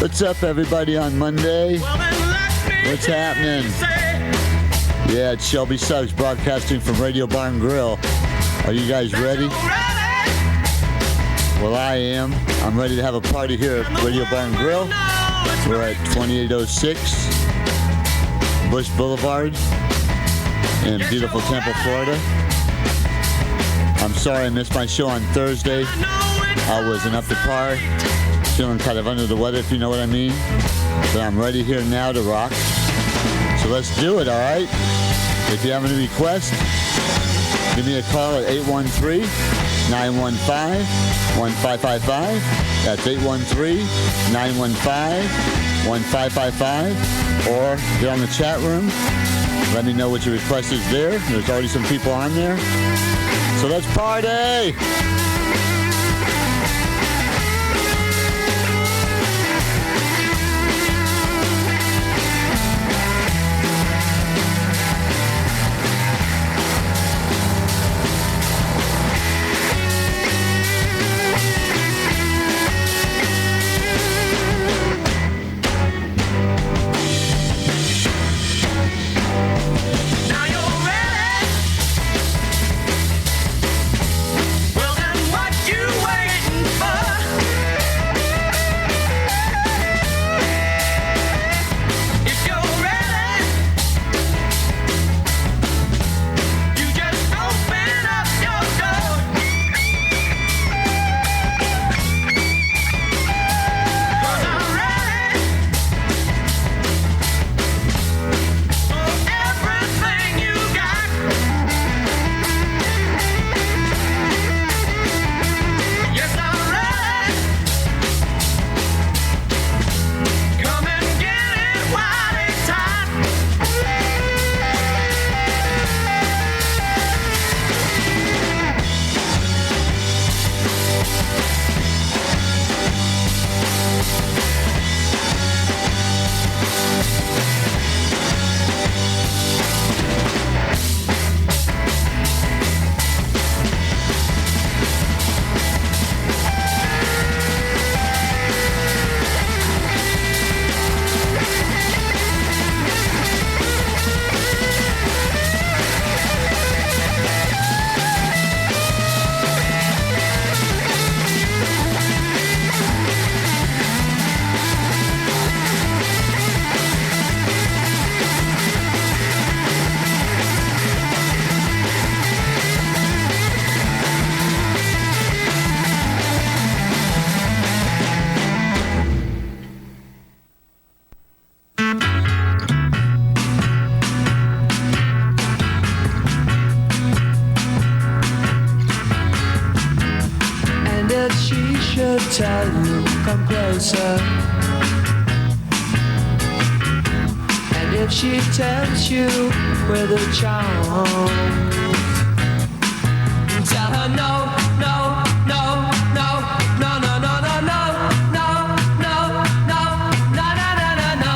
What's up, everybody, on Monday? What's happening? Yeah, it's Shelby Suggs broadcasting from Radio Bar and Grill. Are you guys ready? Well, I am. I'm ready to have a party here at Radio Bar and Grill. We're at 2806 Bush Boulevard in beautiful Tampa, Florida. I'm sorry I missed my show on Thursday. I wasn't up to par. Feeling kind of under the weather, if you know what I mean. But I'm ready here now to rock. So let's do it, all right? If you have any requests, give me a call at 813-915-1555. That's 813-915-1555. Or get on the chat room. Let me know what your request is there. There's already some people on there. So let's party! Tell you, come closer. And if she tempts you with a charm, tell her no, no, no, no, no, no, no, no, no, no, no, no, no, no, no,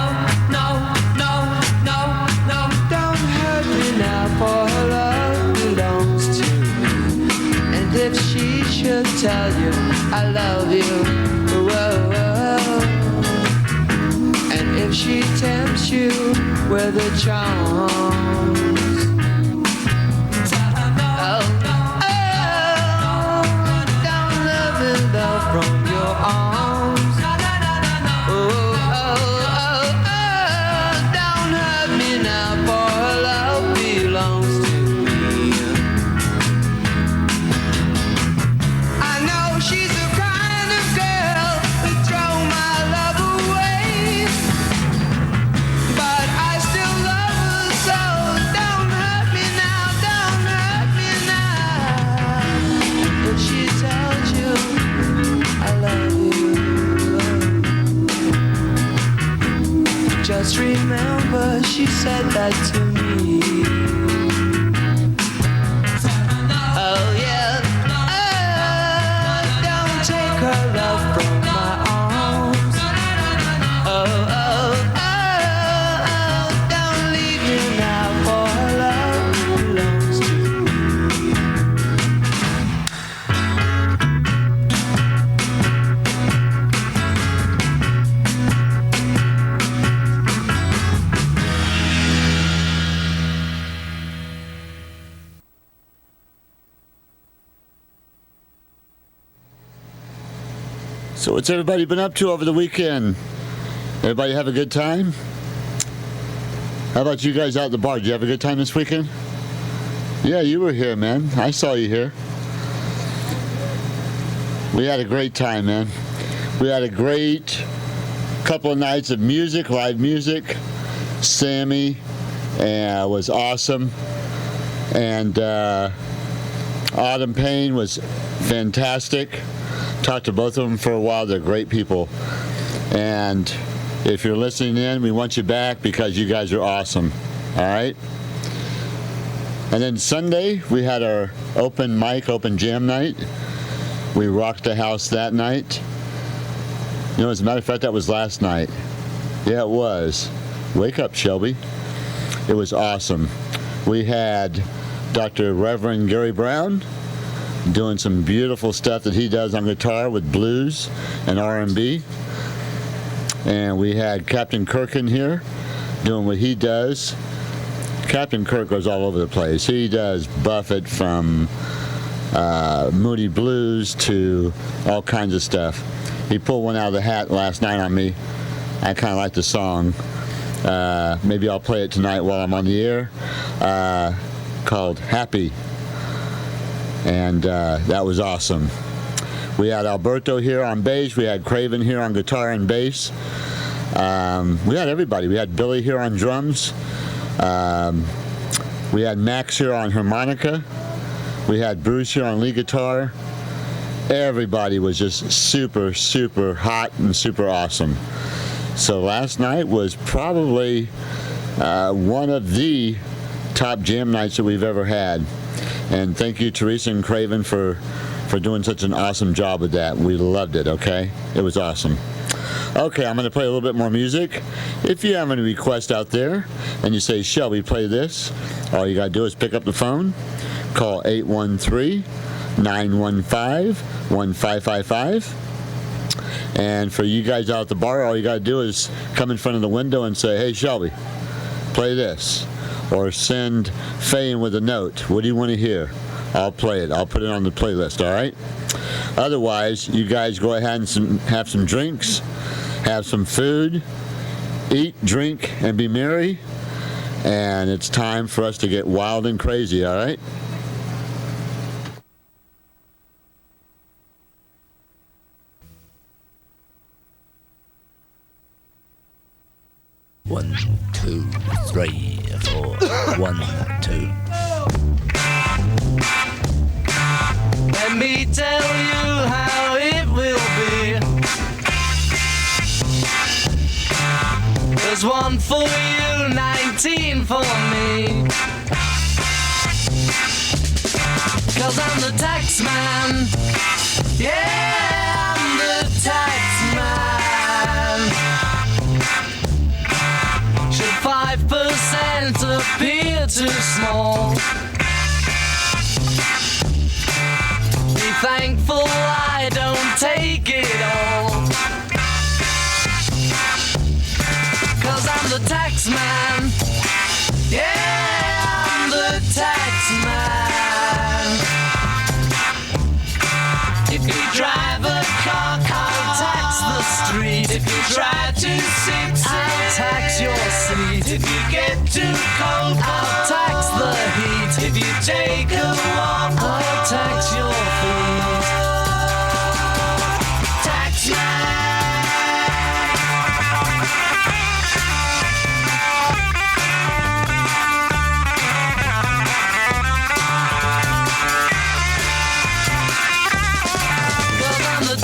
no, no, no. Don't hurt me now, for her love belongs to me. And if she should tell you I love you, whoa, whoa. And if she tempts you with her charms, tell her no, don't let me love from your arms. Oh, don't hurt me now, for her love belongs to me. I know she's a kind of girl who throw my love away, but I still love her, so don't hurt me now, don't hurt me now. If she tells you I love you, just remember she said that to me. Oh yeah. Don't take her love from my arms. Oh, oh, oh, don't leave me now, for her love belongs to me. So what's everybody been up to over the weekend? Everybody have a good time? How about you guys out at the bar? Did you have a good time this weekend? Yeah, you were here, man. I saw you here. We had a great time, man. We had a great couple of nights of music, live music. Sammy was awesome. And Autumn Payne was fantastic. Talked to both of them for a while. They're great people. And if you're listening in, we want you back because you guys are awesome. All right? And then Sunday, we had our open mic, open jam night. We rocked the house that night. You know, as a matter of fact, that was last night. Yeah, it was. Wake up, Shelby. It was awesome. We had Dr. Reverend Gary Brown doing some beautiful stuff that he does on guitar with blues and R&B. And we had Captain Kirk in here doing what he does. Captain Kirk goes all over the place. He does Buffett from Moody Blues to all kinds of stuff. He pulled one out of the hat last night on me. I kind of like the song. Maybe I'll play it tonight while I'm on the air. Called Happy. And that was awesome. We had Alberto here on bass. We had Craven here on guitar and bass. We had everybody. We had Billy here on drums. We had Max here on harmonica. We had Bruce here on lead guitar. Everybody was just super, super hot and super awesome. So last night was probably one of the top jam nights that we've ever had. And thank you, Teresa and Craven, for doing such an awesome job with that. We loved it, okay? It was awesome. Okay, I'm going to play a little bit more music. If you have any requests out there and you say, Shelby, play this, all you got to do is pick up the phone, call 813-915-1555. And for you guys out at the bar, all you got to do is come in front of the window and say, hey, Shelby, play this. Or send Faye in with a note. What do you want to hear? I'll play it. I'll put it on the playlist, all right? Otherwise, you guys go ahead and have some drinks, have some food, eat, drink, and be merry. And it's time for us to get wild and crazy, all right? One, two, three, four. 1, 2. Let me tell you how it will be. There's one for you, 19 for me. 'Cause I'm the tax man. Yeah, I'm the tax man. Should 5% appear too small? Be thankful I don't take it all. 'Cause I'm the tax man. Yeah, I'm the tax man. If you drive a car, I'll tax the street. If you try to sit, I'll tax your seat. If you get too cold, I'll tax the heat. If you take a walk, I'll tax your feet. Tax man.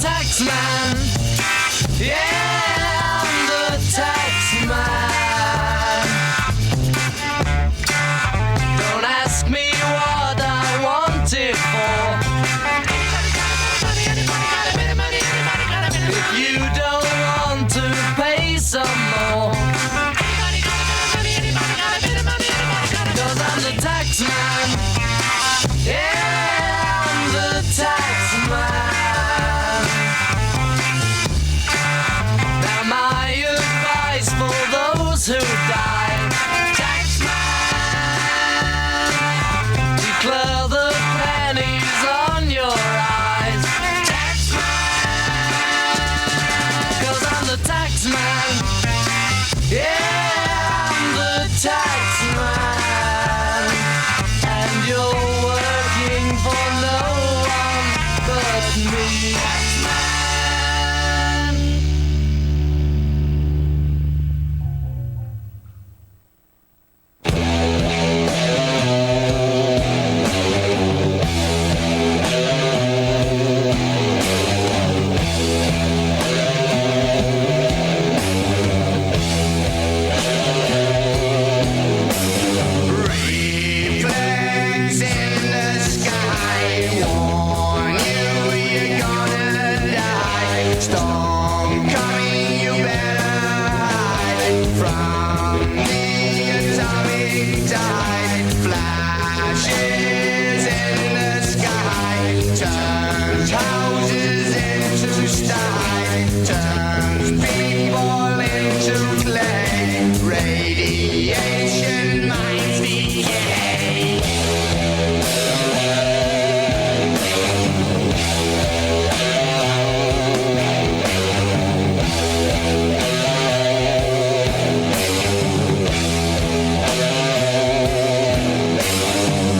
Tax man, yeah, I'm the tax man. Don't ask me what I want it for. If you don't want to pay some more, 'cause I'm the tax man, yeah, I'm the tax man. homecoming, you better hide from the atomic tide. Flashes in the sky, turns houses into sty, turns people into clay. Radiation minds decay.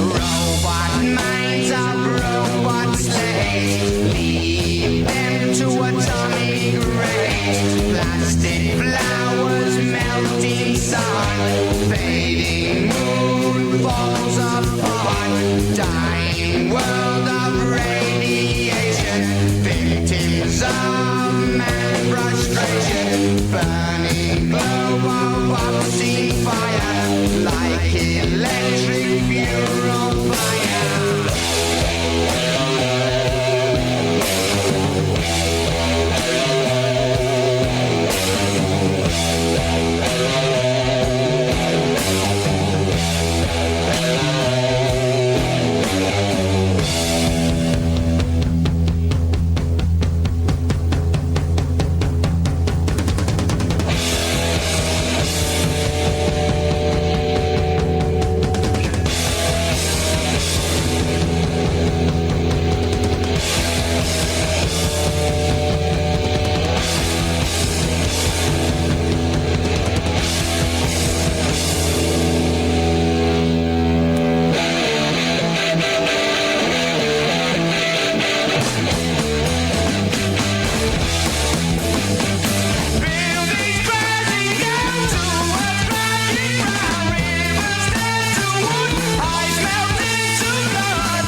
Robot minds of robot slaves, lead them to atomic rays. Plastic flowers, melting sun, fading moon falls apart. Dying world of radiation, victims of man frustration. Burning globe of obscene fire, like electric funeral fire. Buildings crashing down to what's crashing round. Rivers turn to wood, ice melt into blood.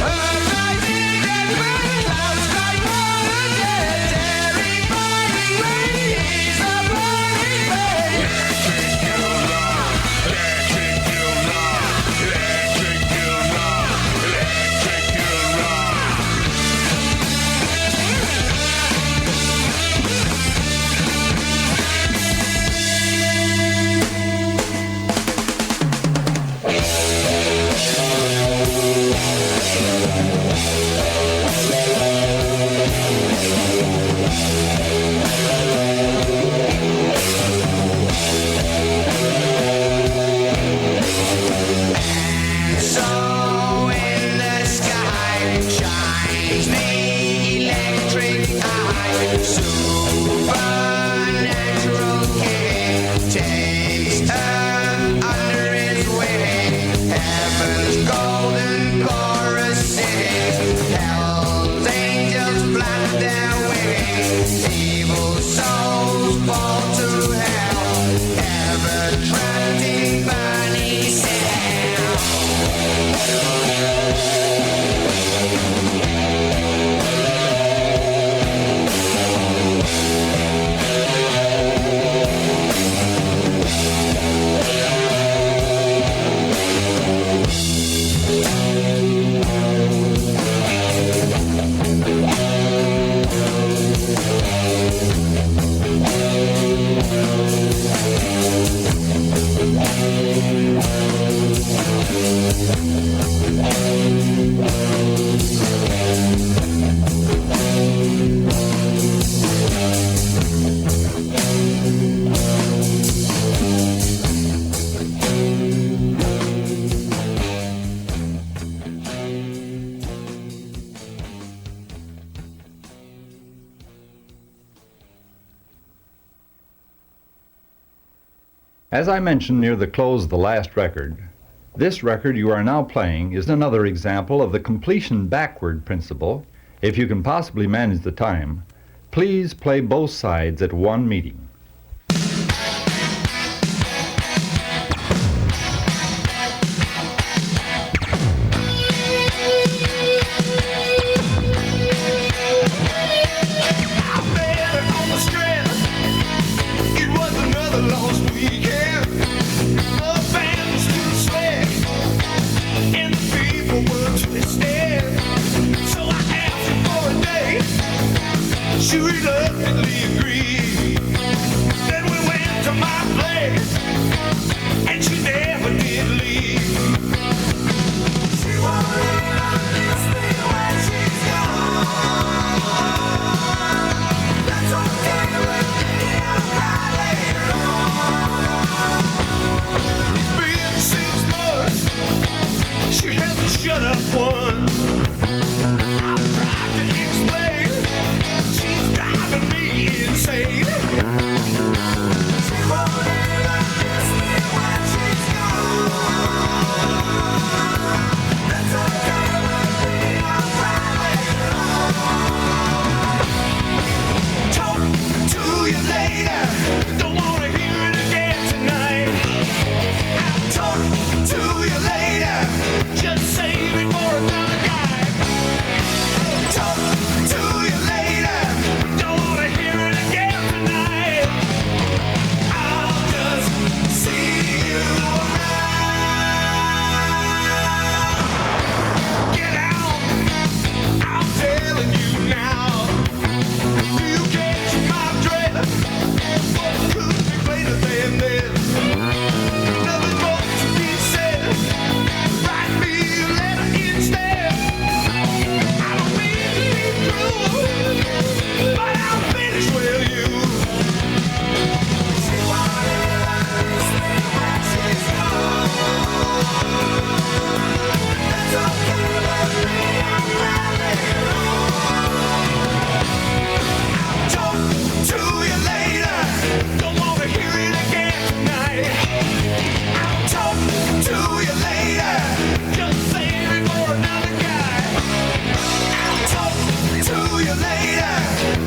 Earth rising and burning, clouds strike water dead. Terrifying rain is a burning pain. So in the sky shines the electric eye. Supernatural king takes earth under his wing. Heaven's golden chorus sings. Hell's angels flap their wings. Evil souls fall to hell, ever trapped in burning cell. As I mentioned near the close of the last record, this record you are now playing is another example of the completion backward principle. If you can possibly manage the time, please play both sides at one meeting. Lost weekend, the band's too slick. shut up one. I'm trying to explain. She's driving me insane. She won't ever kiss me when she's gone. That's okay with me, I'll cry later on. Talk to you later. Don't wanna hear it again tonight. I'll talk to you later. Just save it for another guy. Talk to you later. Don't wanna hear it again tonight. I'll just see you around. Get out. I'm telling you now. Do you catch my drift? What could be greater than this? Nothing more to be said. Write me a letter instead. I don't mean to be cruel, but I'll finish with you. She wanted us when she's gone. That's okay with me, I'm glad later on. Talk to you later. Don't wanna hear it again tonight. I'll talk to you later. Just save it for another guy. I'll talk to you later.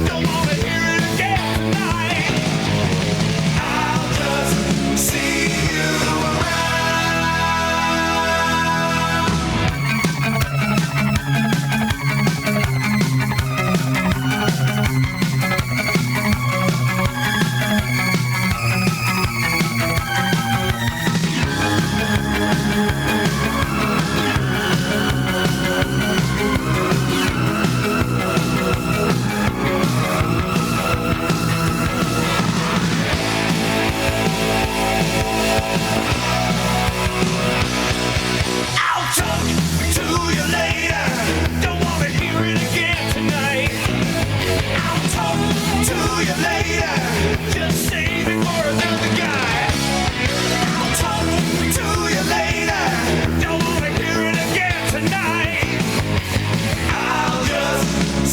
Don't wanna hear it again tonight. I'll just see you I'll talk to you later. Don't wanna hear it again tonight. I'll talk to you later. Just save it for another guy. I'll talk to you later. Don't wanna hear it again tonight. I'll just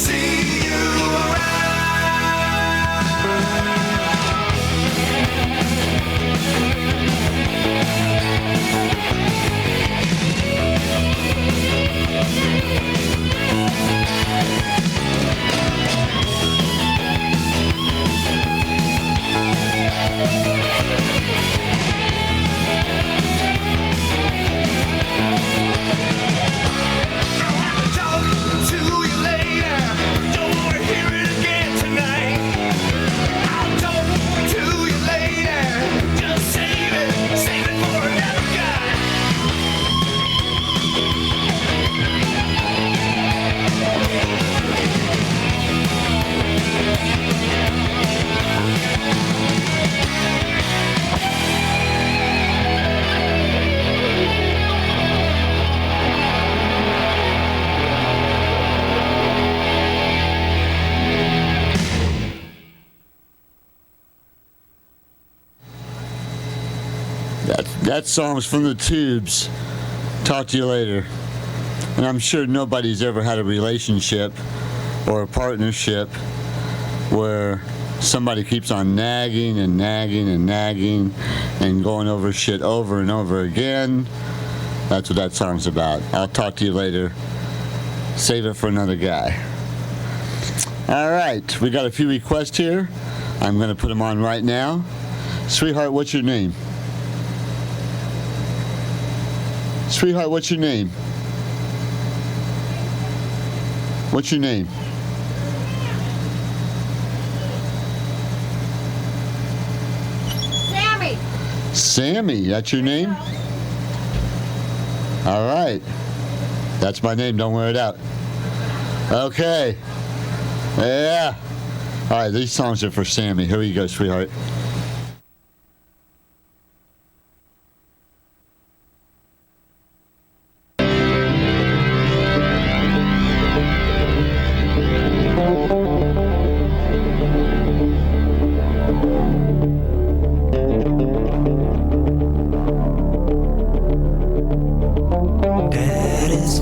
see you talk to you later. Don't wanna hear it again tonight. I'll talk to you later. Just save it for another guy. That song's from the Tubes. Talk to you later. And I'm sure nobody's ever had a relationship or a partnership where somebody keeps on nagging and nagging and nagging and going over shit over and over again. That's what that song's about. I'll talk to you later. Save it for another guy. All right, we got a few requests here. I'm going to put them on right now. Sweetheart, what's your name? Sweetheart, what's your name? What's your name? Sammy. Sammy, that's your name? All right. That's my name, don't wear it out. Okay. Yeah. All right, these songs are for Sammy. Here you go, sweetheart. Daddy's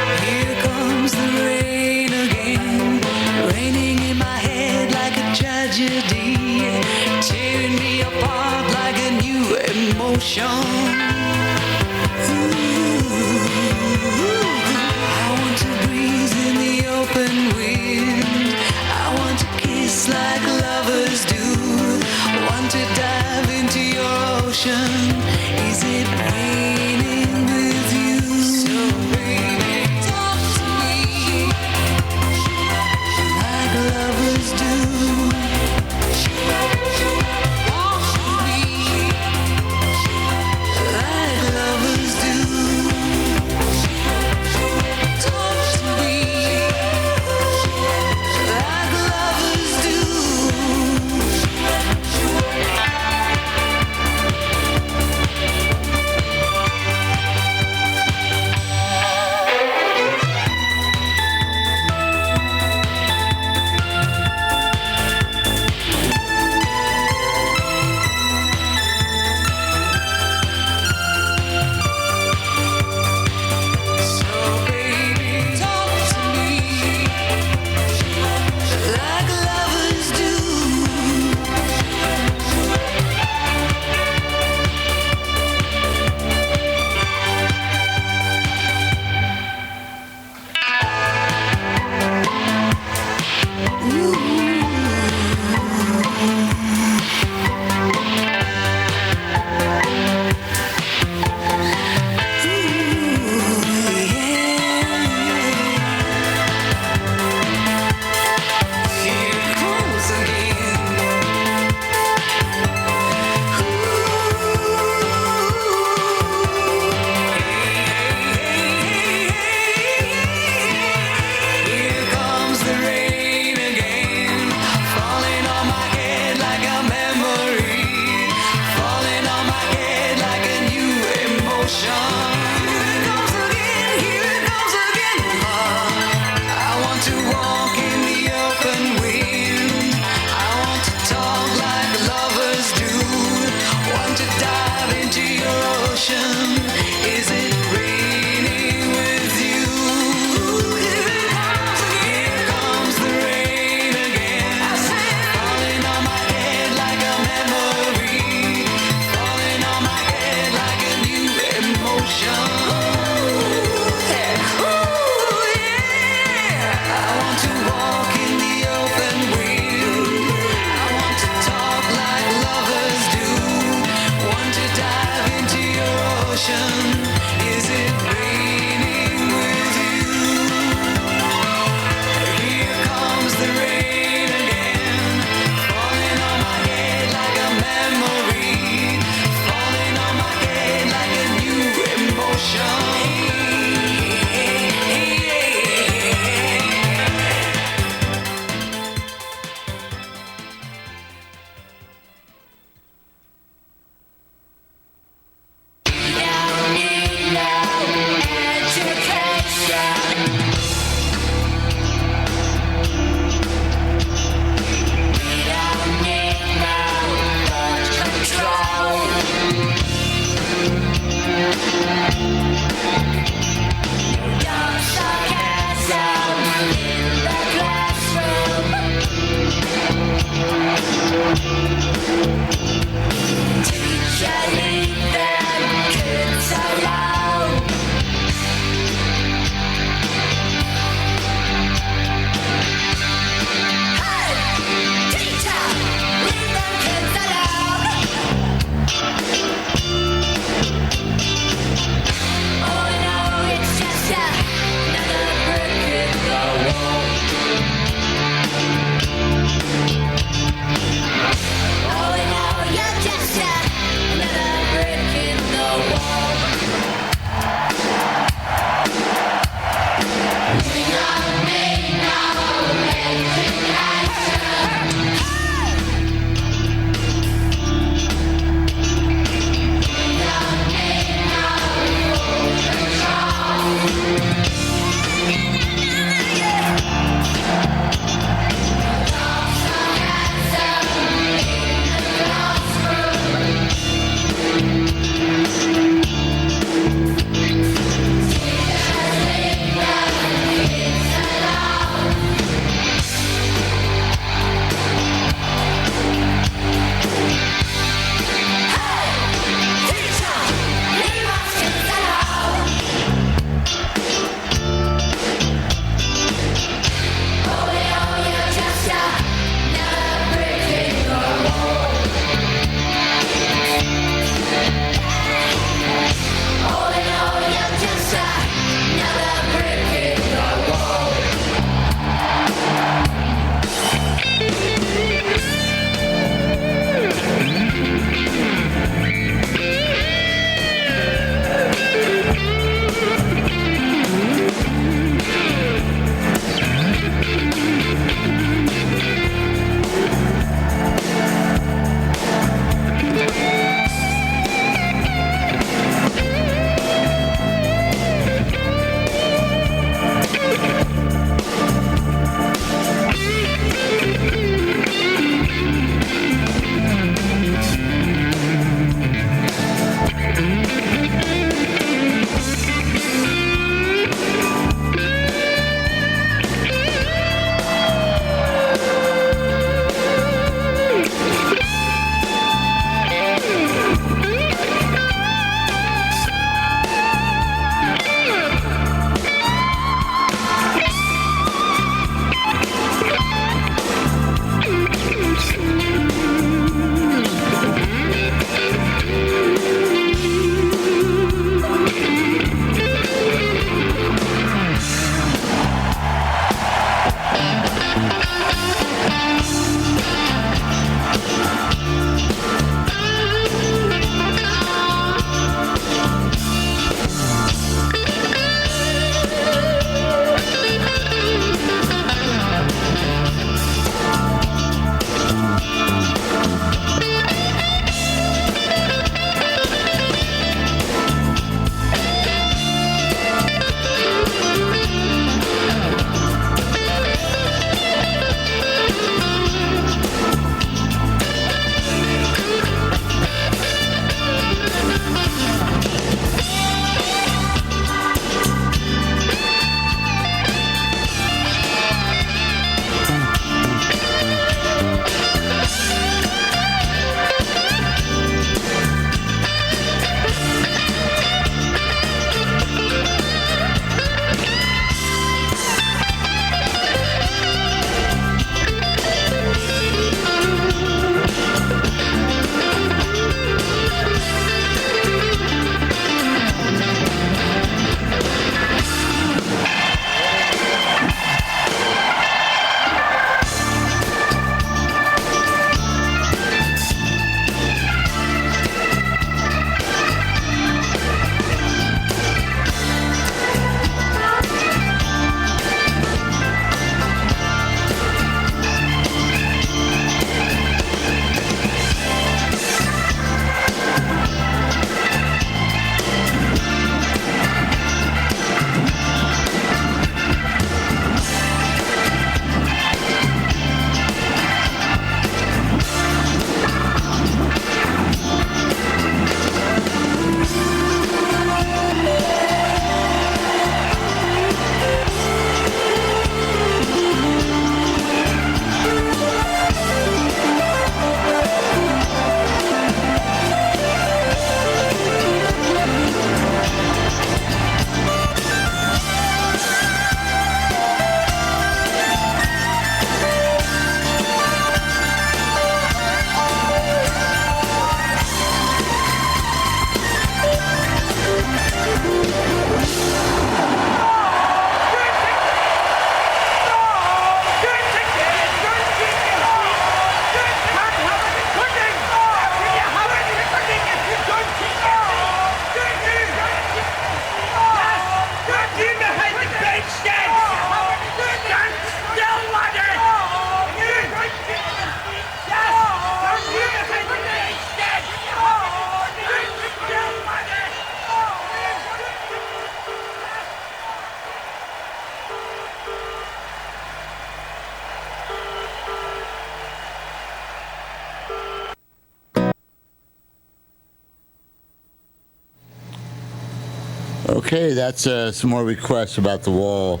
Okay, that's some more requests about the wall.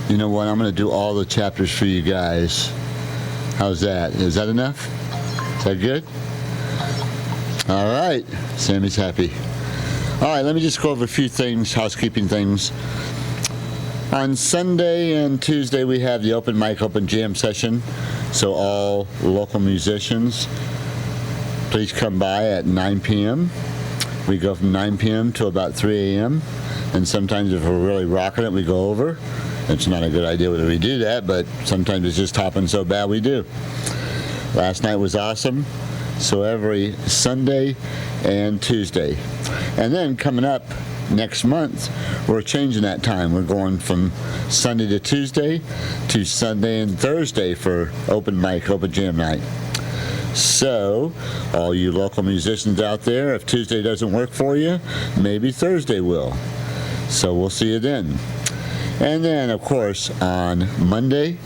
You know what? I'm going to do all the chapters for you guys. How's that? Is that enough? Is that good? All right. Sammy's happy. All right, let me just go over a few things, housekeeping things. On Sunday and Tuesday, we have the open mic, open jam session. So all local musicians, please come by at 9 p.m. We go from 9 p.m. to about 3 a.m. And sometimes if we're really rocking it, we go over. It's not a good idea whether we do that, but sometimes it's just hopping so bad we do. Last night was awesome. So every Sunday and Tuesday. And then coming up next month, we're changing that time. We're going from Sunday to Tuesday to Sunday and Thursday for open mic, open jam night. So, all you local musicians out there, if Tuesday doesn't work for you, maybe Thursday will. So we'll see you then. And then, of course, on Monday,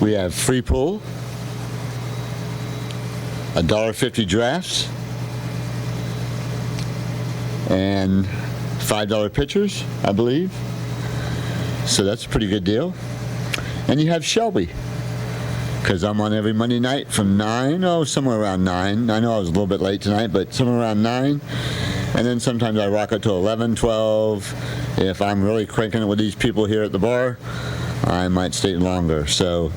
we have free pool, $1.50 drafts, and $5 pitchers, I believe. So that's a pretty good deal. And you have Shelby, because I'm on every Monday night from 9, somewhere around 9. I know I was a little bit late tonight, but somewhere around 9. And then sometimes I rock it to 11, 12. If I'm really cranking it with these people here at the bar, I might stay longer. So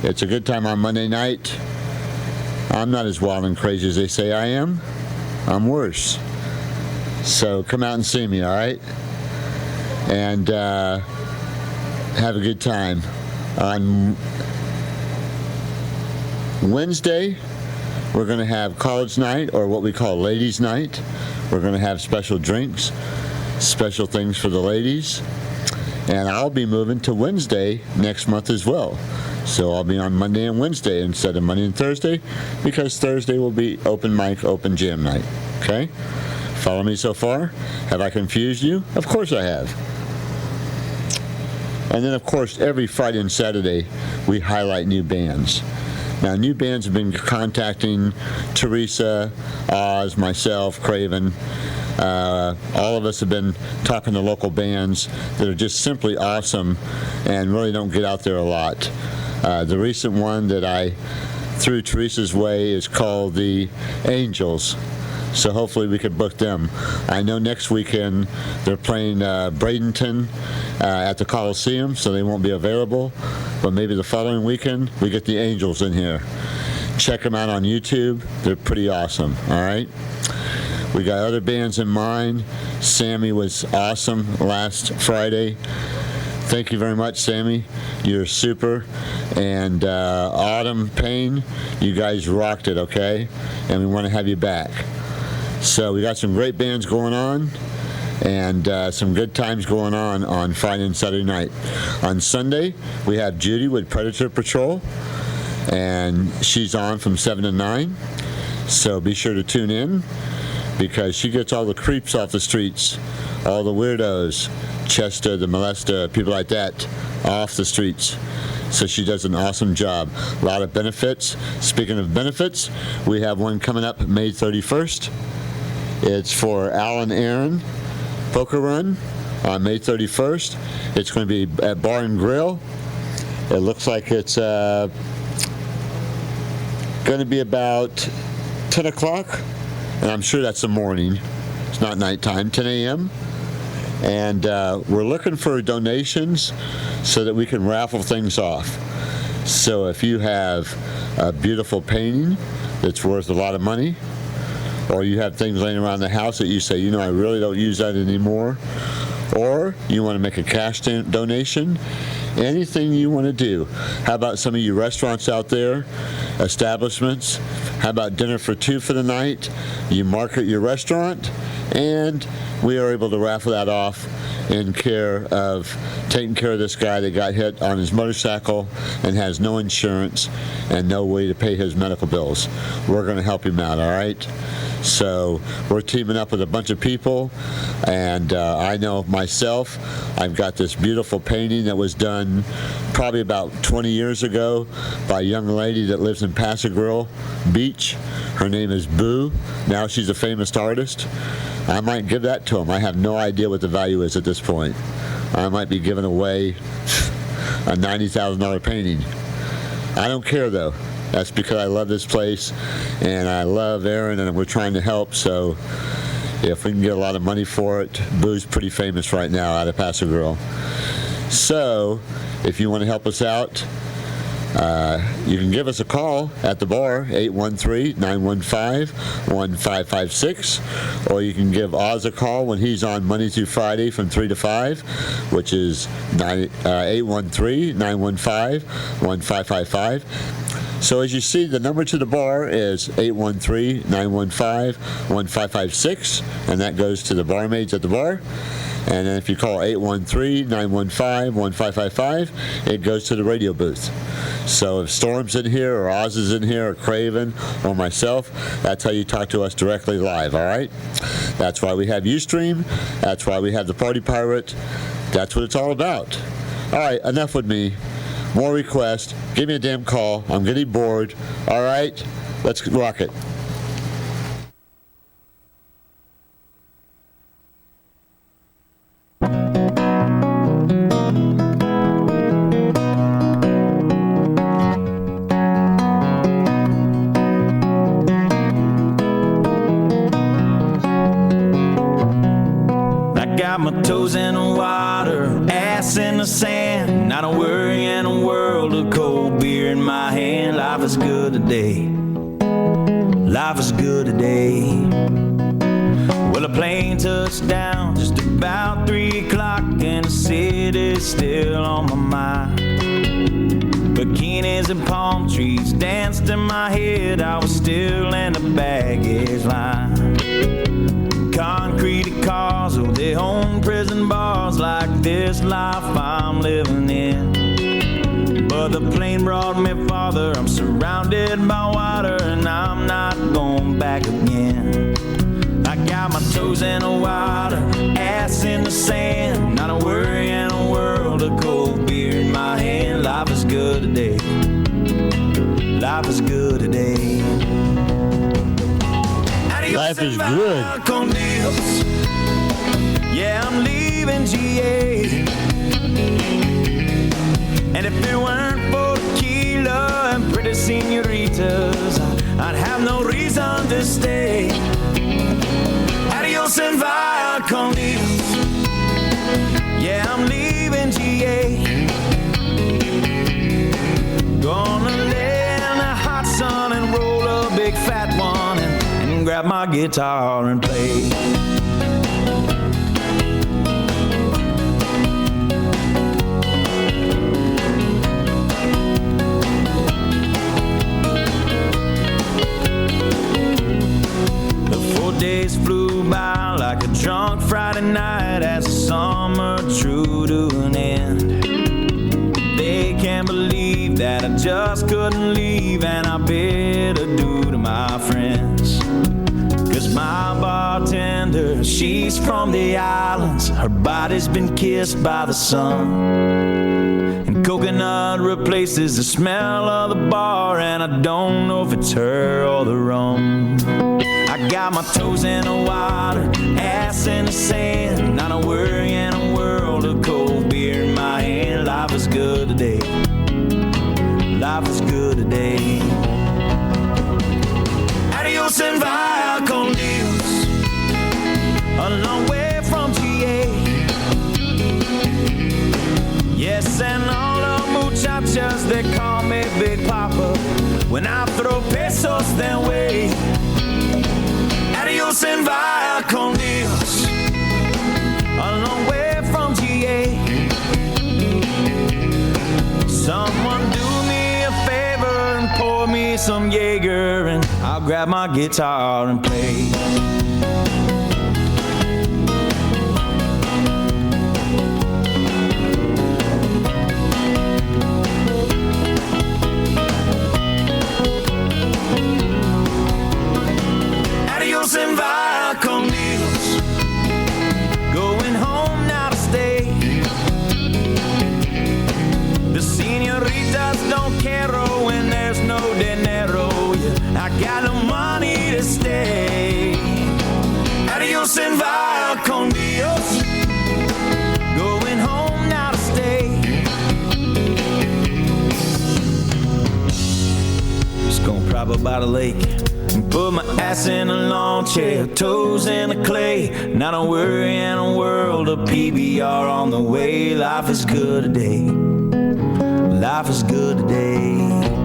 it's a good time on Monday night. I'm not as wild and crazy as they say I am. I'm worse. So come out and see me, all right? And have a good time. On Wednesday, we're going to have college night, or what we call ladies' night. We're going to have special drinks, special things for the ladies. And I'll be moving to Wednesday next month as well. So I'll be on Monday and Wednesday instead of Monday and Thursday, because Thursday will be open mic, open jam night. Okay? Follow me so far? Have I confused you? Of course I have. And then, of course, every Friday and Saturday, we highlight new bands. Now, new bands have been contacting Teresa, Oz, myself, Craven. All of us have been talking to local bands that are just simply awesome and really don't get out there a lot. The recent one that I threw Teresa's way is called the Angels. So hopefully we could book them. I know next weekend they're playing Bradenton at the Coliseum, so they won't be available. But maybe the following weekend we get the Angels in here. Check them out on YouTube. They're pretty awesome, all right? We got other bands in mind. Sammy was awesome last Friday. Thank you very much, Sammy. You're super. And Autumn Payne, you guys rocked it, okay? And we want to have you back. So we got some great bands going on, and some good times going on Friday and Saturday night. On Sunday, we have Judy with Predator Patrol, and she's on from 7 to 9. So be sure to tune in, because she gets all the creeps off the streets, all the weirdos, Chester, the molester, people like that, off the streets. So she does an awesome job. A lot of benefits. Speaking of benefits, we have one coming up May 31st. It's for Alan Aaron Poker Run on May 31st. It's going to be at Bar and Grill. It looks like it's going to be about 10 o'clock, and I'm sure that's the morning. It's not nighttime, 10 a.m. And we're looking for donations so that we can raffle things off. So if you have a beautiful painting that's worth a lot of money, or you have things laying around the house that you say, I really don't use that anymore, or you want to make a cash donation, anything you want to do. How about some of you restaurants out there, establishments? How about dinner for two for the night? You market your restaurant, and we are able to raffle that off in care of taking care of this guy that got hit on his motorcycle and has no insurance and no way to pay his medical bills. We're going to help him out, all right? So we're teaming up with a bunch of people, and I know myself, I've got this beautiful painting that was done probably about 20 years ago by a young lady that lives in Pasadena Beach. Her name is Boo. Now she's a famous artist. I might give that to him. I have no idea what the value is at this point. I might be giving away a $90,000 painting. I don't care though. That's because I love this place and I love Aaron and we're trying to help. So if we can get a lot of money for it, Boo's pretty famous right now out of Pasadena. So if you want to help us out, you can give us a call at the bar, 813-915-1556, or you can give Oz a call when he's on Monday through Friday from 3 to 5, which is 813-915-1555. So as you see, the number to the bar is 813-915-1556, and that goes to the barmaids at the bar. And then if you call 813-915-1555, it goes to the radio booth. So if Storm's in here, or Oz is in here, or Craven, or myself, that's how you talk to us directly live, all right? That's why we have Ustream. That's why we have the Party Pirate. That's what it's all about. All right, enough with me. More requests. Give me a damn call. I'm getting bored. All right, let's rock it. Got my toes in the water, ass in the sand, not a worry in a world of cold beer in my hand. Life is good today, life is good today. Well, a plane touched down just about 3 o'clock and the city's still on my mind. Bikinis and palm trees danced in my head, I was still in the baggage line. Concrete cars, oh, they own prison bars like this life I'm living in. But the plane brought me farther, I'm surrounded by water and I'm not going back again. I got my toes in the water, ass in the sand, not a worry in a world of cold beer in my hand. Life is good today, life is good today. Life is good. Yeah, I'm leaving GA. And if it weren't for tequila and pretty senoritas, I'd have no reason to stay. Adios and via con Dios. Yeah, I'm leaving GA. Gonna lay in the hot sun and roll a big fat one and grab my guitar and play. The 4 days flew by like a drunk Friday night as the summer drew to an end. They can't believe that I just couldn't leave, and I bid adieu to my friends. Cause my bartender, she's from the islands, her body's been kissed by the sun, and coconut replaces the smell of the bar, and I don't know if it's her or the rum. I got my toes in the water, ass in the sand, not a worry in a world of cold beer in my hand. Life is good today, life is good today. Adios and via con Dios, a long way from GA. Yes, and all the muchachas, they call me Big Papa when I throw pesos their way. Adios and via con Dios, a long way from GA. Someone do me a favor and pour me some Jaeger, and I'll grab my guitar and play. vaquero when there's no dinero. Yeah, I got no money to stay. Adios and via con Dios. Going home now to stay. Just gonna prop up by the lake and put my ass in a lawn chair, toes in the clay. Not a worry in a world of PBR on the way. Life is good today. Life is good today.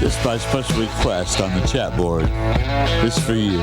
This by special request on the chat board. This for you.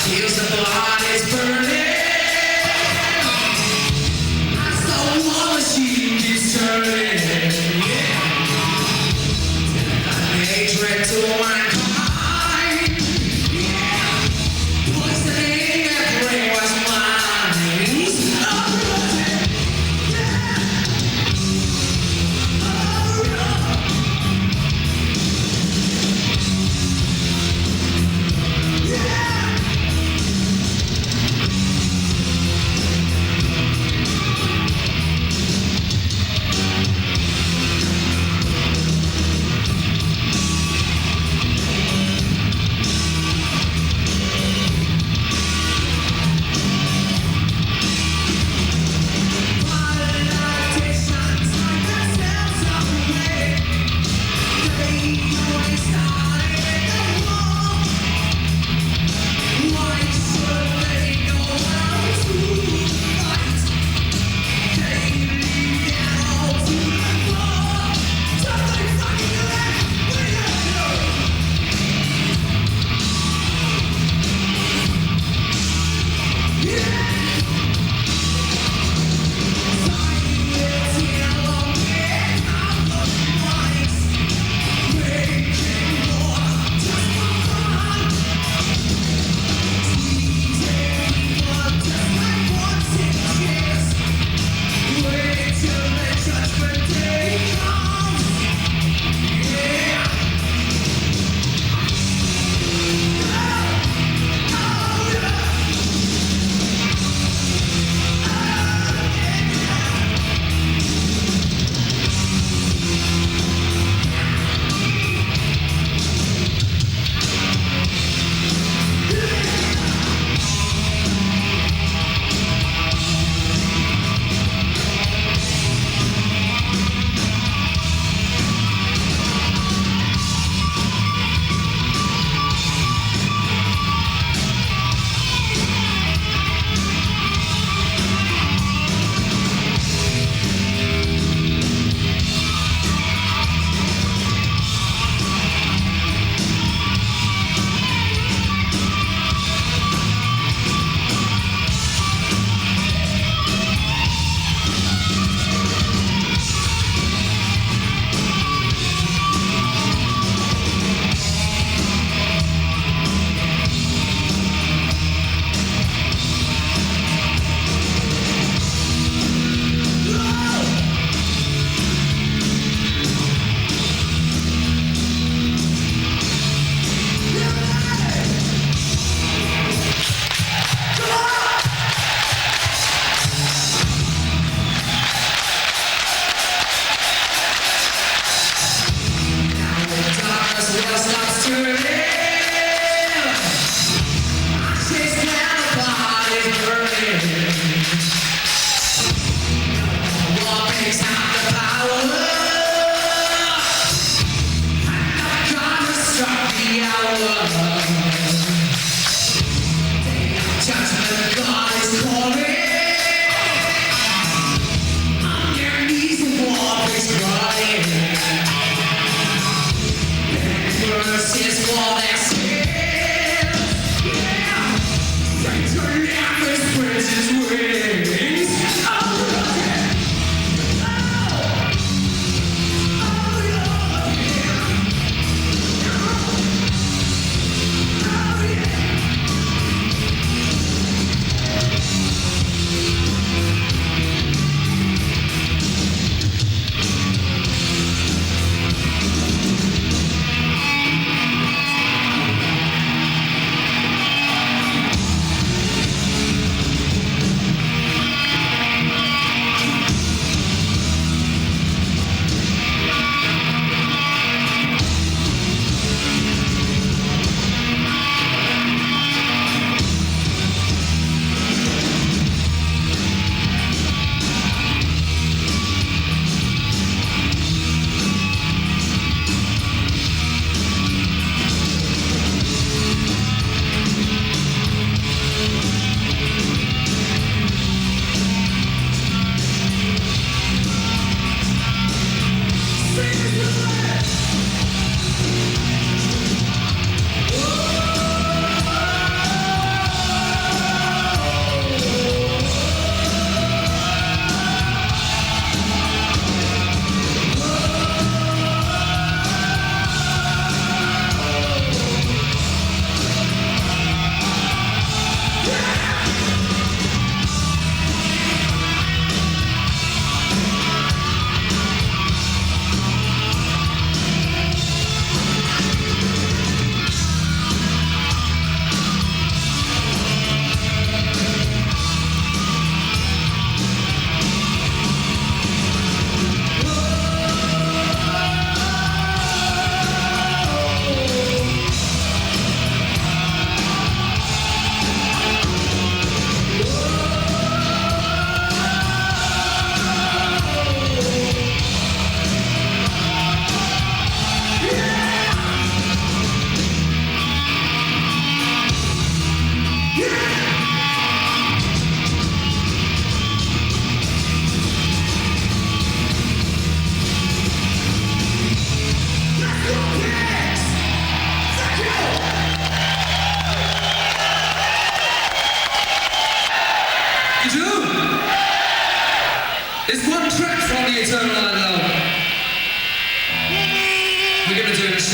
Feels the blood is burning. I saw war machine keeps turning. Hatred to mankind. Poisoning every was mine.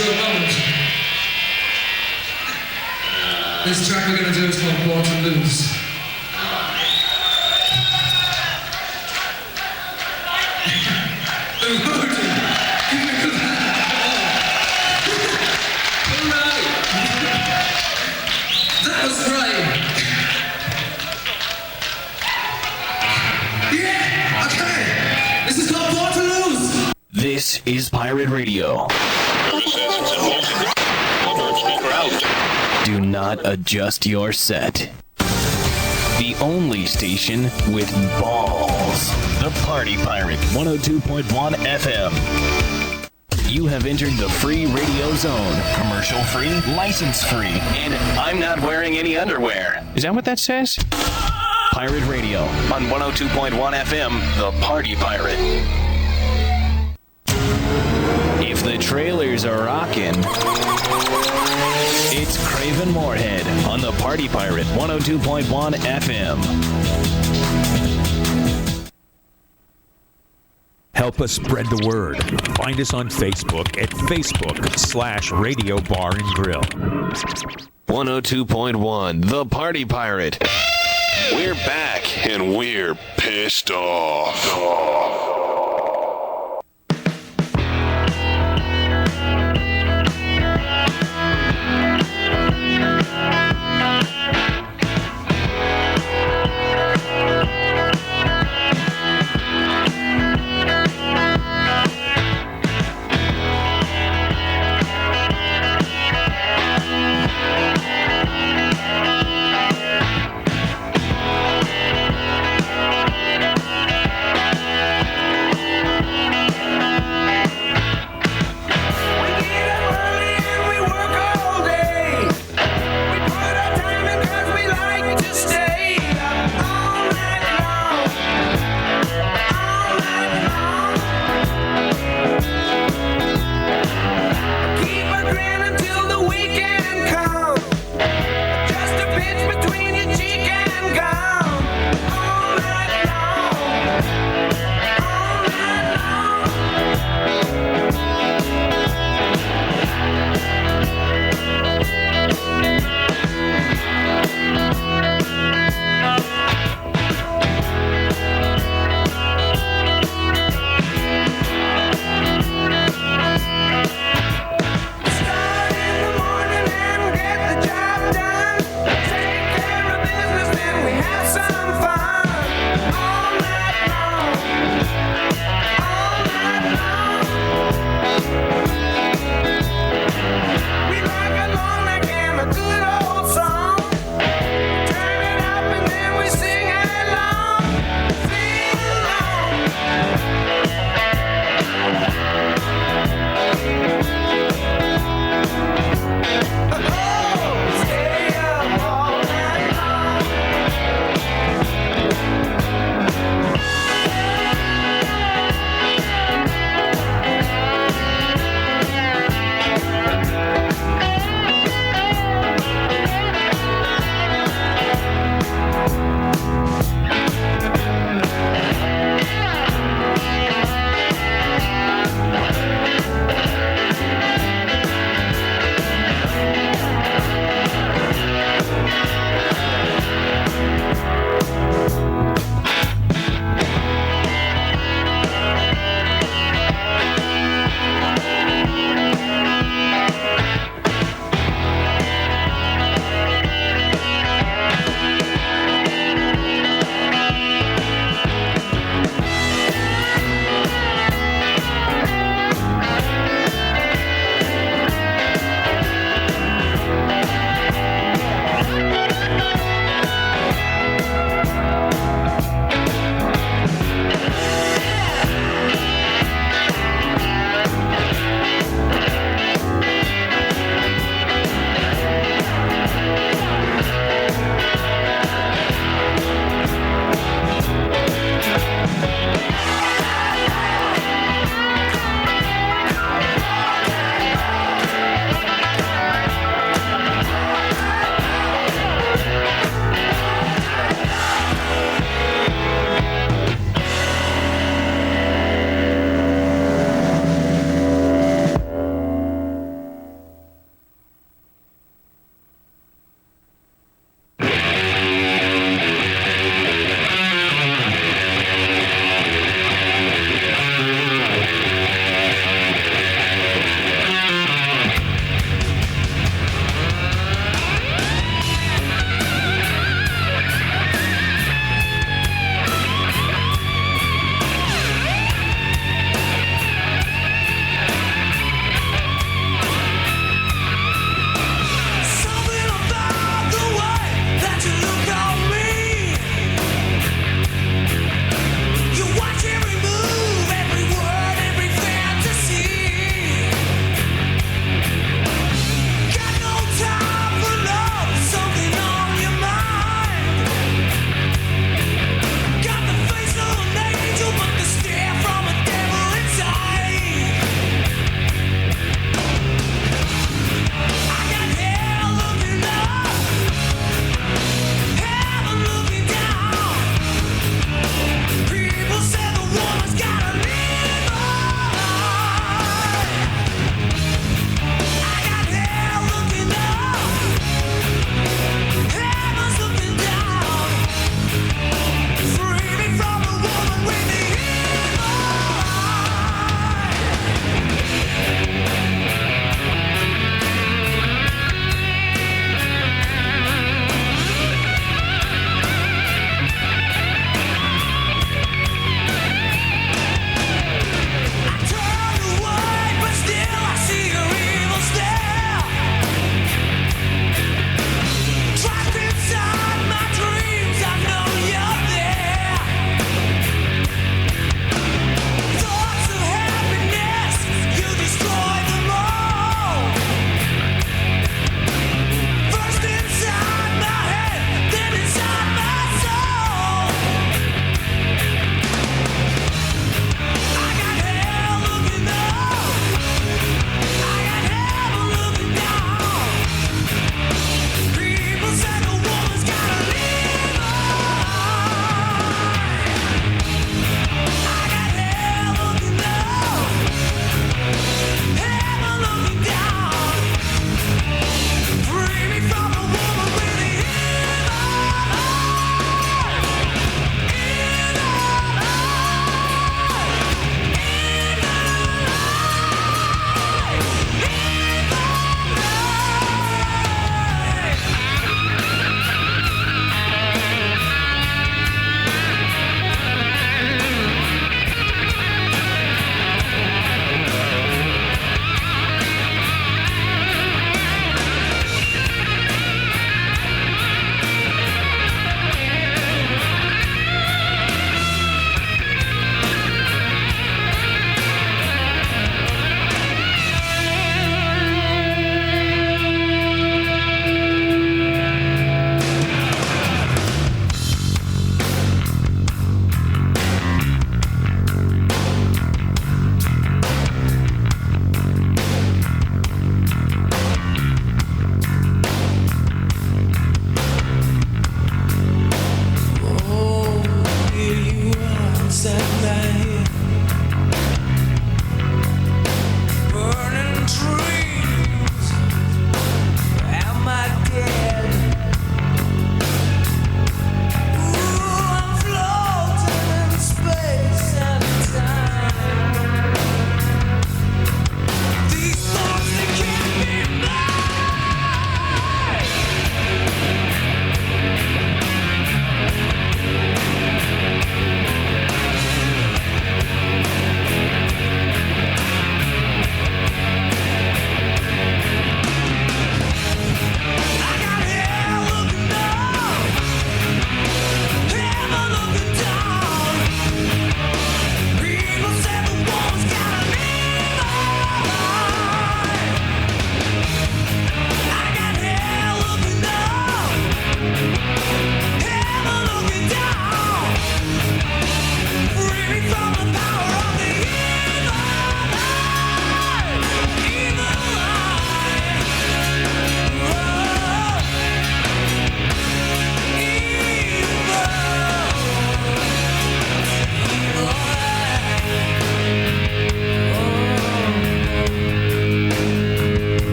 short moment. This track we're going to do is called Born to Lose. That was right. Yeah, okay. This is called Born to Lose. This is Pirate Radio. Do not adjust your set. The only station with balls. The Party Pirate 102.1 FM. You have entered the free radio zone. Commercial free, license free, and I'm not wearing any underwear. Is that what that says? Pirate Radio on 102.1 FM, The Party Pirate. If the trailers are rockin', it's Craven Moorhead on The Party Pirate 102.1 FM. Help us spread the word. Find us on Facebook at Facebook.com/Radio Bar and Grill. 102.1, The Party Pirate. We're back and we're pissed off.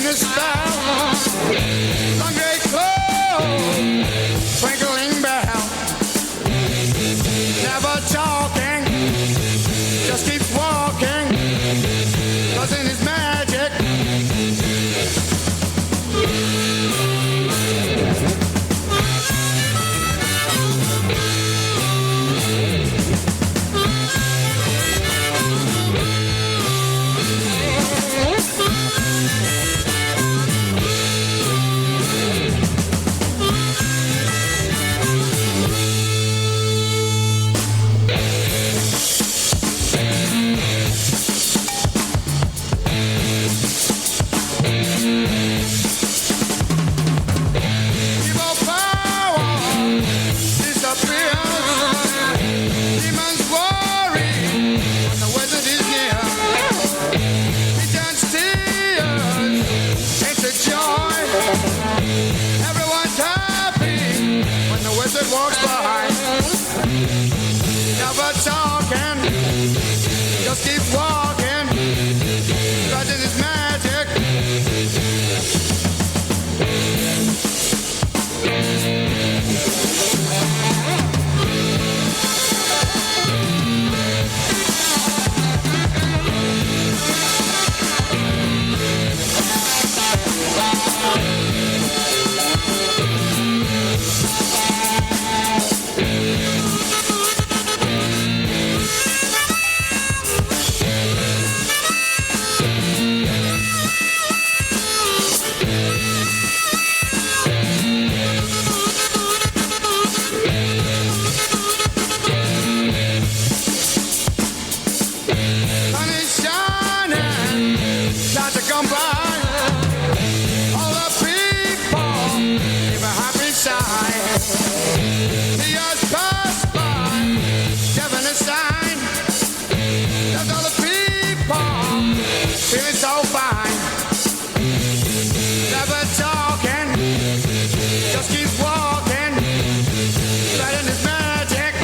in a spell. Sunday clothes, twinkling bell. Never talking, just keeps walking. Doesn't his magic. Evil power disappears. Demons worry when the wizard is near. He turns tears into joy. Everyone's happy when the wizard walks by. Never talking, just keep walking. Doesn't his magic. Sun is shining, got to come by. All the people leave a happy sigh. The years pass by, given a sign. There's all the people feeling so fine. Never talking, just keeps walking. Letting his magic.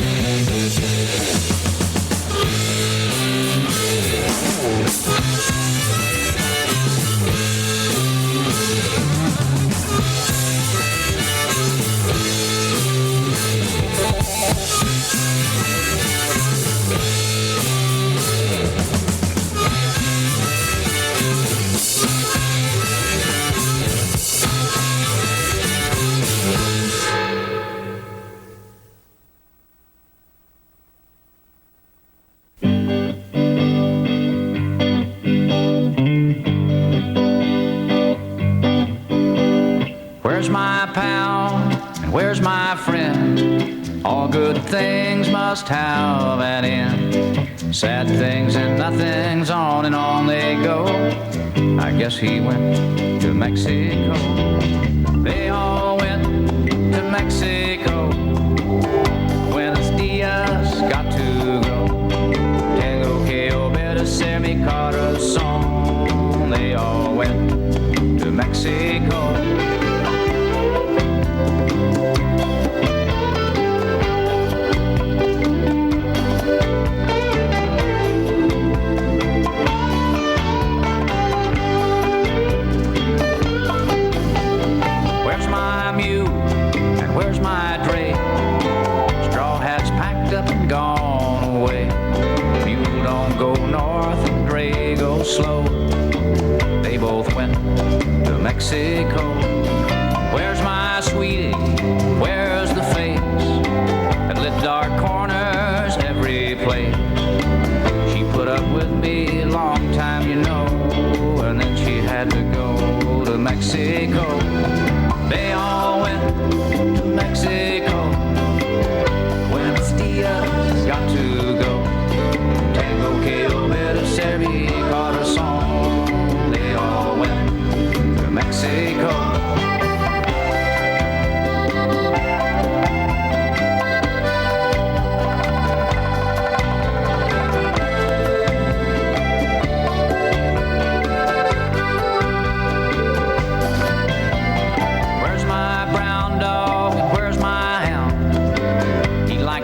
Where's my pal and where's my friend? All good things must have an end. Sad things and nothings, on and on they go. I guess he went to Mexico. They all went to Mexico. Buenos dias, got to go. Tengo que obedecer mi corazón. They all went to Mexico. Where's my mule and where's my dray? Straw hats packed up and gone away. Mule don't go north and dray go slow. They both went to Mexico. Where's my sweetie? Where's the face that lit dark corners every place? She put up with me a long time, you know, and then she had to go to Mexico. They all went to Mexico. Buenos dias, got to go. Tengo que obedecer mi corazón. They all went to Mexico.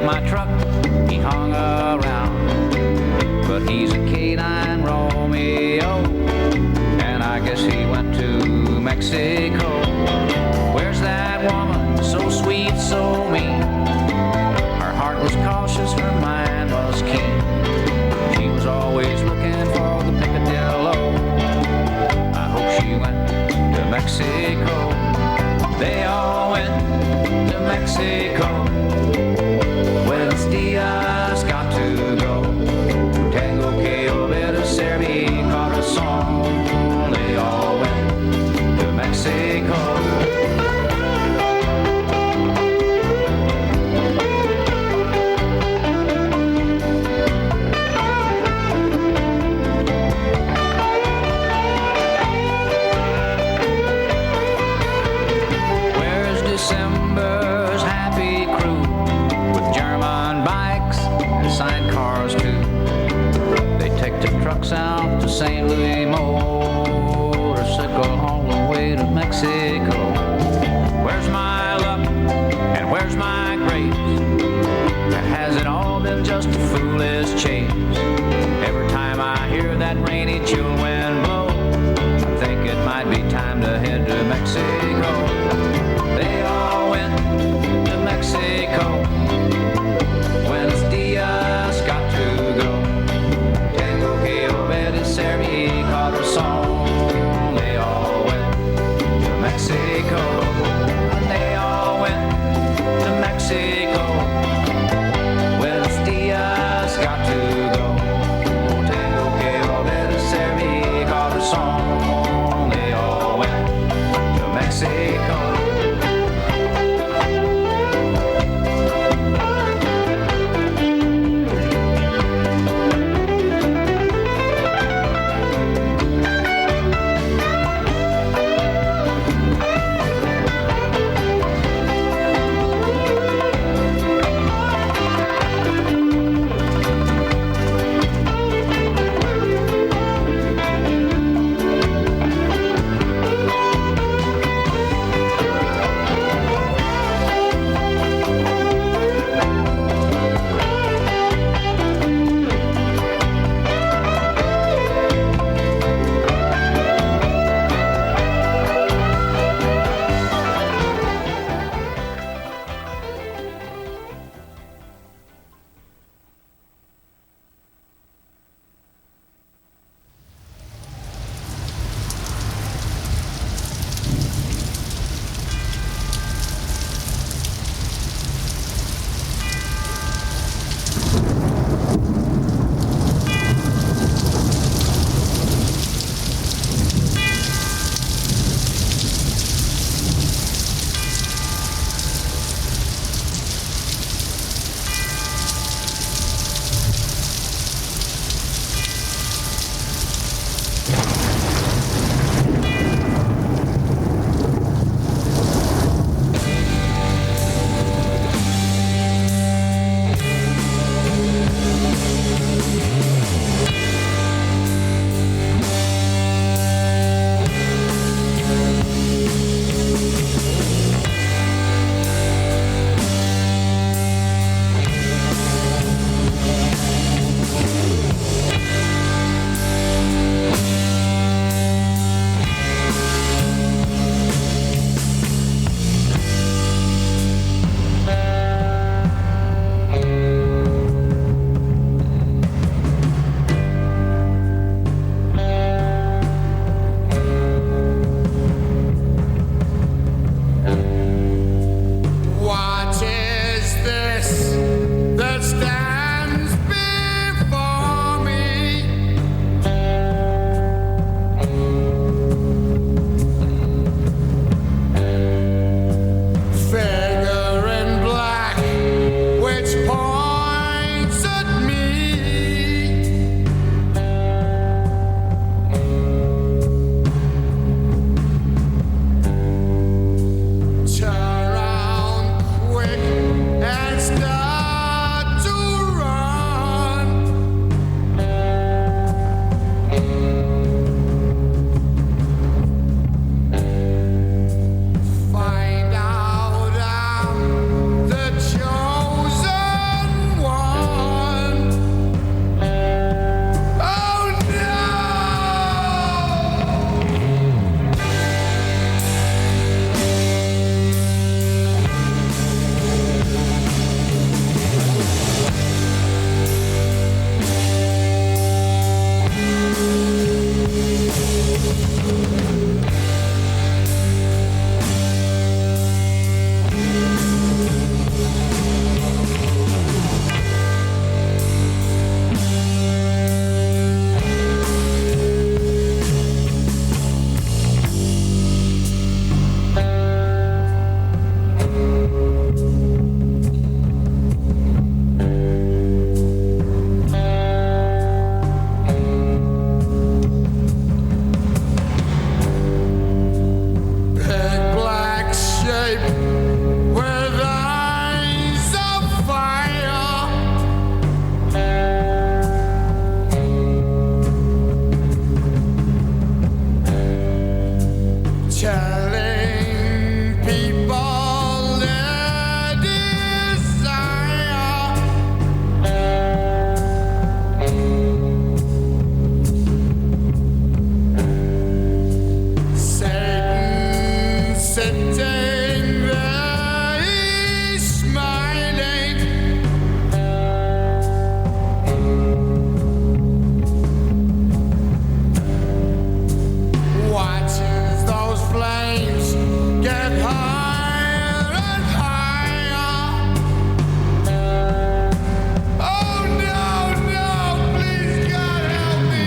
My truck, he hung around, but he's a canine raw Mexico. Where's that woman, so sweet, so mean? Her heart was cautious, her mind was keen. She was always looking for the picadillo. I hope she went to Mexico. They all went to Mexico. Buenos dias, got to go. Tango que obedecer mi corazón. They all went to Mexico. Where's December's happy crew with German bikes and sidecars too? They take the trucks out to St. Louis, motorcycle all the way to Mexico. Where's my luck and where's my grace? Or has it all been just a foolish chase? Every time I hear that rainy chill wind blow, I think it might be time to head to Mexico. They all went to Mexico. Buenos dias, got to go. Tengo que obedecer mi corazón. They all went to Mexico. They all went to Mexico. Buenos dias, got to go. Tengo que obedecer mi corazón. They all went to Mexico. telling people their desire. Satan sitting there, he's smiling. Watches those flames get higher and higher. Oh no, no, please God help me.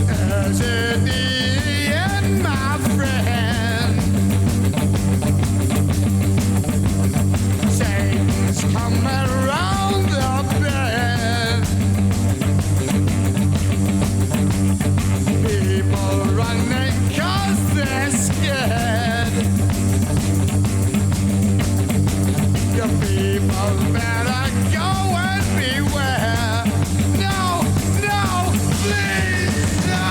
As in the end, my friend, Satan's coming around the bend. People running 'cause they're scared. You people better go and beware. No, no, please, no.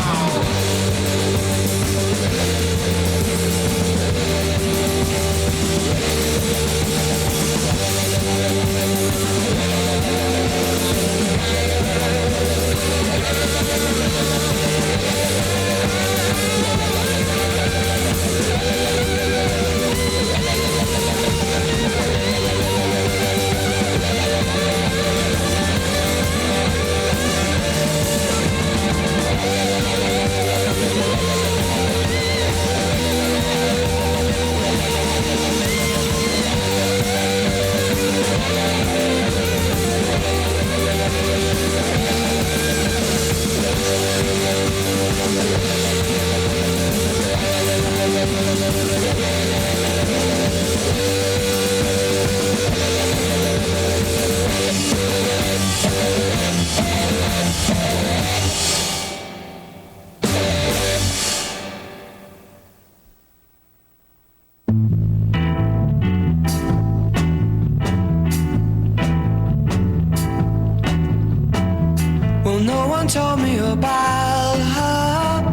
Well, no one told me about her,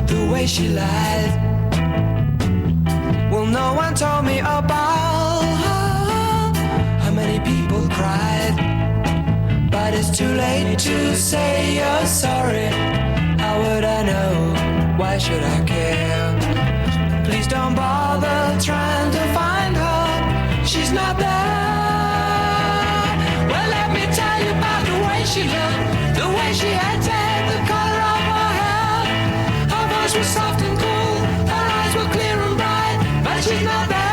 the way she lied. Well, no one told me about her, how many people cried. But it's too late to say you're sorry. How would I know? Why should I care? Please don't bother trying to find her. She's not there. Well, let me tell you about the way she looked, the way she acted, the color of her hair. Her voice was soft and cool, her eyes were clear and bright, but she's not there.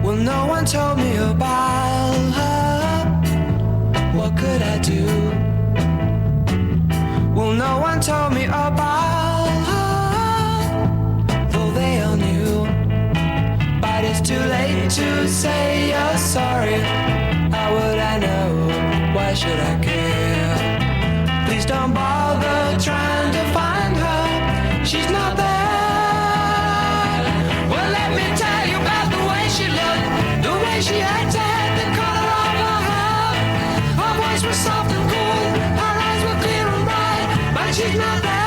Well, no one told me about her. What could I do? Well, no one told me about her, though they all knew. But it's too late to say you're sorry. How would I know? Why should I care? Please don't bother trying to find her. She's not there. Well, let me tell you about the way she looked, the way she acted, the color of her hair. Her voice was soft and cool, her eyes were clear and bright, but she's not there.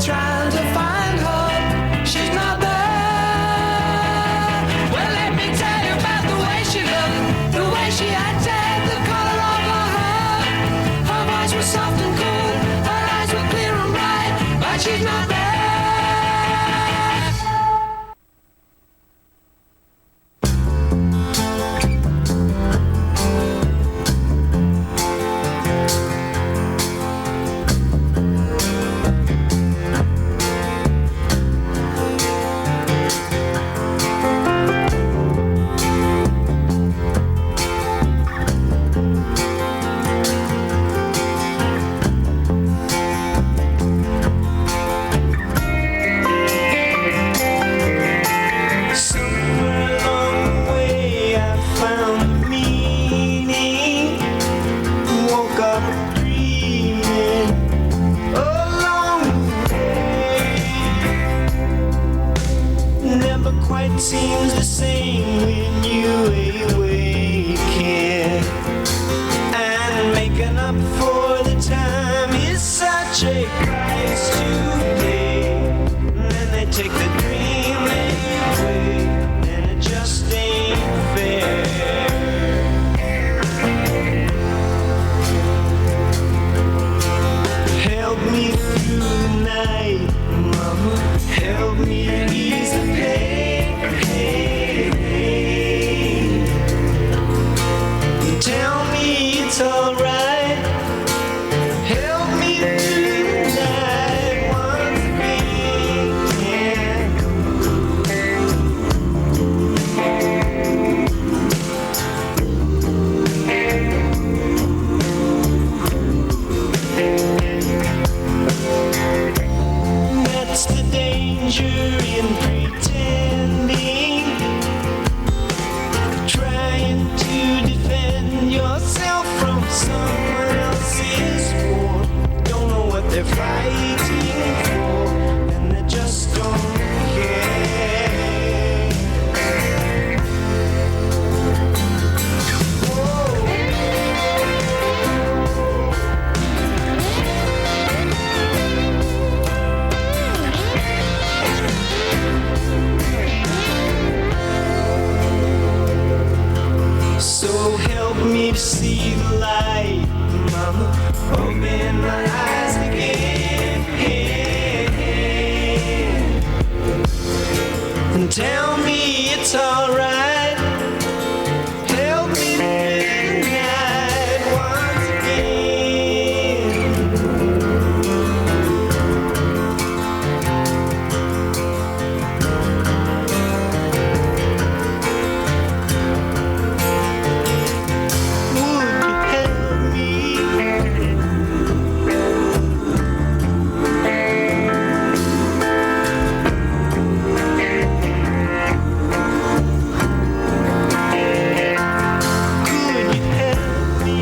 trying to find her, she's not there. Well, let me tell you about the way she looked, the way she acted, the color of her hair. Her voice was soft and cool, her eyes were clear and bright, but she's not there. Seems the same when you awaken, and making up for the time is such a price to pay. And then they take the dream away, and it just ain't fair. Help me through the night, mama. Help me ease the pain. Tell me it's alright. Help me through the night once again. That's the danger in pretending, trying to defend yourself from someone else's war. Don't know what they're fighting for, and they just don't care. So help me to see the light, mama. Open my eyes again, and tell me it's alright. Help me through the night once again. Would you help me?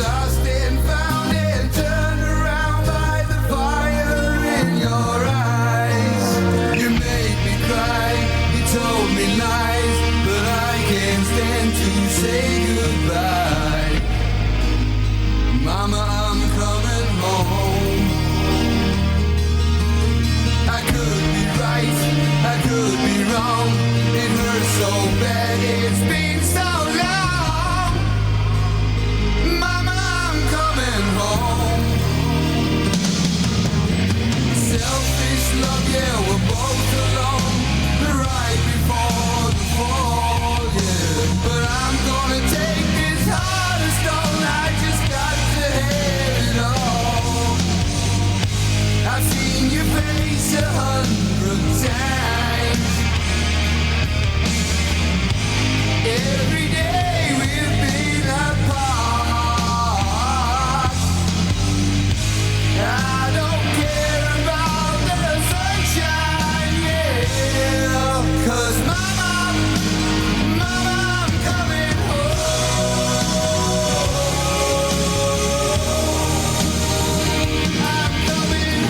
Lost in can't stand to say goodbye. Mama, I'm coming home. I could be right, I could be wrong. It hurts so bad, it's been so long. Mama, I'm coming home. Selfish love, yeah, we're both alone. Right before the fall, yeah. But I'm gonna take this heart of stone. I just got to have it all. I've seen your face 100 times. Every day we've been apart. I don't care about the sunshine, yeah. 'Cause mama, mama, I'm coming home. I'm coming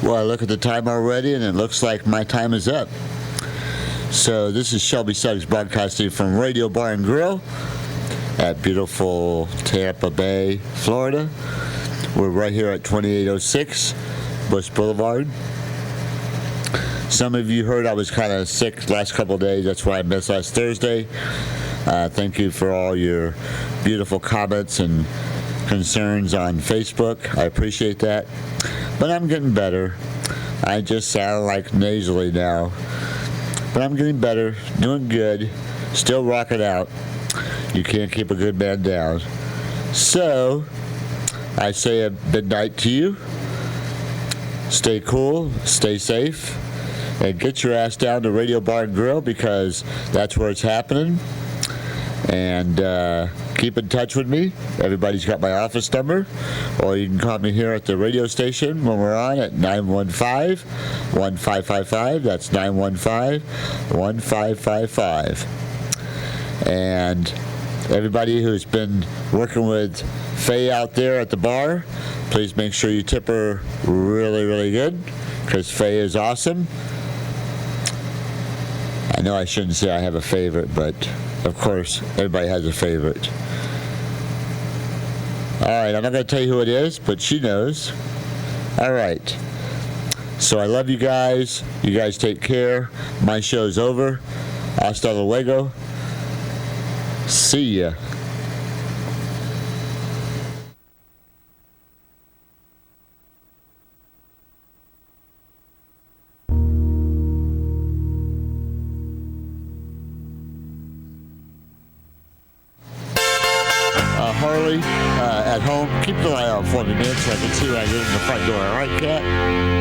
Well, I look at the time already, and it looks like my time is up. So this is Shelby Suggs broadcasting from Radio Bar and Grill at beautiful Tampa Bay, Florida. We're right here at 2806 Bush Boulevard. Some of you heard I was kind of sick last couple of days. That's why I missed last Thursday. Thank you for all your beautiful comments and concerns on Facebook. I appreciate that. But I'm getting better. I just sound like nasally now. But I'm getting better, doing good, still rocking out. You can't keep a good man down. So, I say a good night to you. Stay cool, stay safe, and get your ass down to Radio Bar and Grill because that's where it's happening. And keep in touch with me. Everybody's got my office number, or you can call me here at the radio station when we're on at 915-1555. That's 915-1555. And everybody who's been working with Faye out there at the bar, please make sure you tip her really, really good, because Faye is awesome. I know I shouldn't say I have a favorite, but of course, everybody has a favorite. All right, I'm not going to tell you who it is, but she knows. All right. So I love you guys. You guys take care. My show's over. Hasta luego. See ya. early at home, keep the light on for me, man, so I can see when I get in the front door. All right, Cat?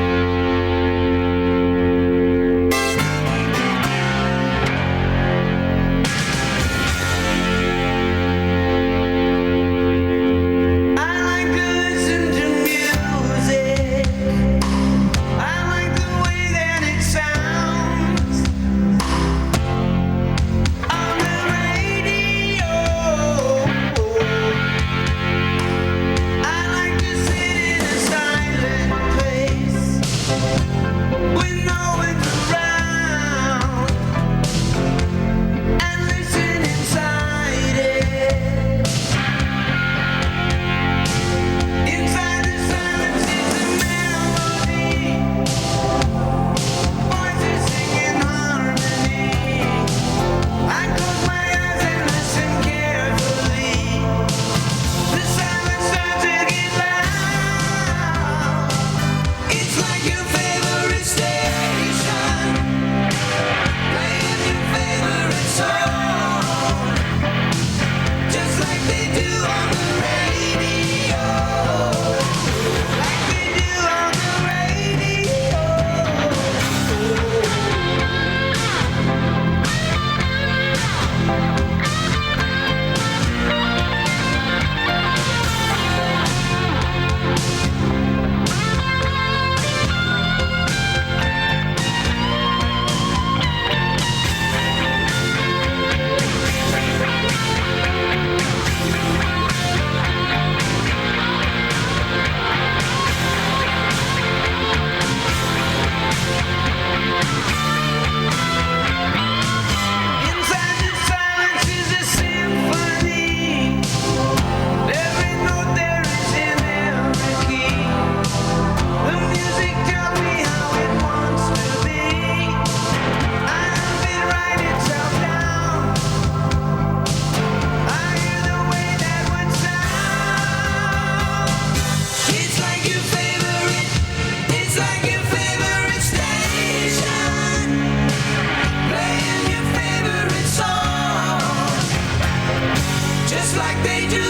Just like they do